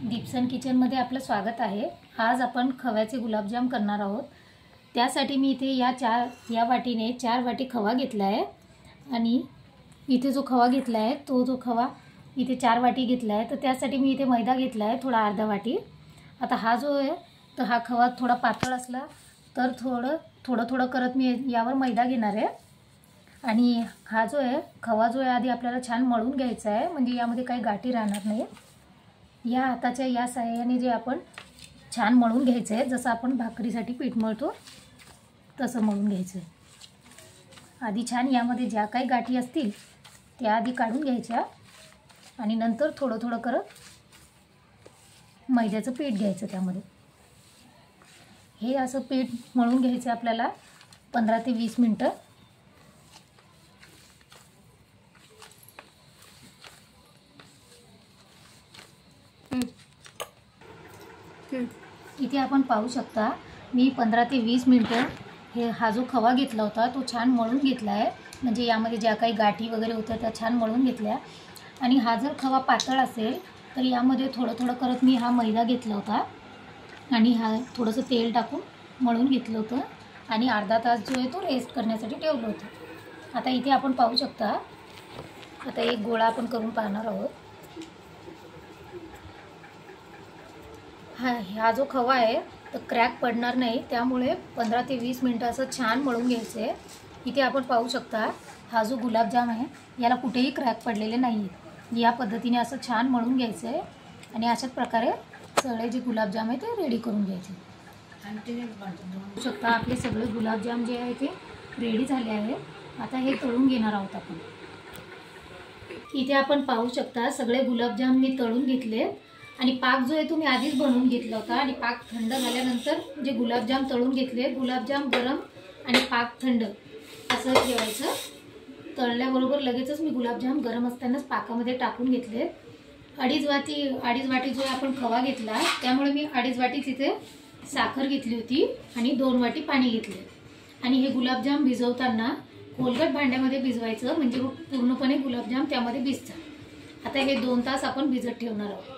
दीप्सन किचनमध्ये आपलं स्वागत आहे। आज आपण खव्याचे गुलाबजाम करणार आहोत। त्यासाठी मी इथे या वाटीने 4 वाटी खवा घेतला आहे आणि इथे जो खवा घेतला आहे तो खवा इथे 4 वाटी घेतला आहे। तर त्यासाठी मी इथे मैदा घेतला आहे थोडा अर्धा वाटी। आता हा जो आहे तर हा खवा थोडा पातळ असला तर थोडं करत मी यावर मैदा घेणार आहे आणि हा जो आहे खवा जो आहे आधी आपल्याला छान मळून घ्यायचा आहे, म्हणजे यामध्ये काही गाठी राहणार नाही। या हाताच्या या साहाय्याने जे आपण छान मळून घ्यायचं आहे, जसं आपण भाकरीसाठी पीठ मळतो तसं मळून घ्यायचं आहे। आधी छान यामध्ये ज्या काही गाठी असतील त्या आधी काढून घ्यायच्या आणि नंतर थोडं करत मैद्याचं पीठ घ्यायचं। त्यामध्ये हे असं पीठ मळून घ्यायचं आपल्याला 15 ते 20 मिनिटं। इथे आपण पाहू शकता मी 15 ते 20 मिनिटं हा जो खवा घेतला होता तो छान मळून घेतला आहे, म्हणजे यामध्ये ज्या काही गाठी वगैरे होत्या त्या छान मळून घेतल्या। आणि हा जर खवा पातळ असेल तर यामध्ये थोडं करत मी हा मैदा घेतला होता आणि हा थोडंसं तेल टाकून मळून घेतलं होतं आणि अर्धा तास जो आहे तो रेस्ट करण्यासाठी ठेवलं होतं। आता इथे आपण पाहू शकता, आता एक गोळा आपण करून पाहणार आहोत। हा जो खवा आहे तर क्रॅक पडणार नाही, त्यामुळे 15 ते 20 मिनिटं असं छान मळून घ्यायचं आहे। इथे आपण पाहू शकता हा जो गुलाबजाम आहे याला कुठेही क्रॅक पडलेले नाही आहे। या पद्धतीने असं छान मळून घ्यायचं आहे आणि अशाच प्रकारे सगळे जे गुलाबजाम आहे ते रेडी करून घ्यायचे। पाहू शकता आपले सगळे गुलाबजाम जे आहे ते रेडी झाले आहेत। आता हे तळून घेणार आहोत आपण। इथे आपण पाहू शकता सगळे गुलाबजाम मी तळून घेतले आणि पाक जो आहे तो मी आधीच बनवून घेतला होता आणि पाक थंड झाल्यानंतर जे गुलाबजाम तळून घेतले, गुलाबजाम गरम आणि पाक थंड असं ठेवायचं। तळल्याबरोबर लगेचच मी गुलाबजाम गरम असतानाच पाकामध्ये टाकून घेतले। अडीच वाटी जो आपण खवा घेतला त्यामुळे मी 2.5 वाटी तिथे साखर घेतली होती आणि 2 वाटी पाणी घेतले। आणि हे गुलाबजाम भिजवताना खोलगट भांड्यामध्ये भिजवायचं, म्हणजे पूर्णपणे गुलाबजाम त्यामध्ये भिजतात। आता हे 2 तास आपण भिजत ठेवणार आहोत।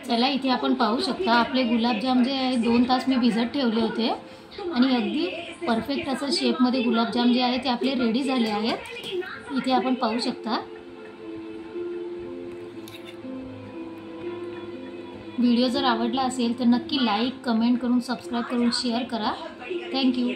चला इथे आपण पाहू शकता आपले गुलाबजाम जे आहे 2 तास मी भिजत ठेवले होते आणि अगदी परफेक्ट असं शेपमध्ये गुलाबजाम जे आहे ते आपले रेडी झाले आहेत। इथे आपण पाहू शकता। व्हिडिओ जर आवडला असेल तर नक्की लाईक, कमेंट करून सबस्क्राईब करून शेअर करा। थँक्यू।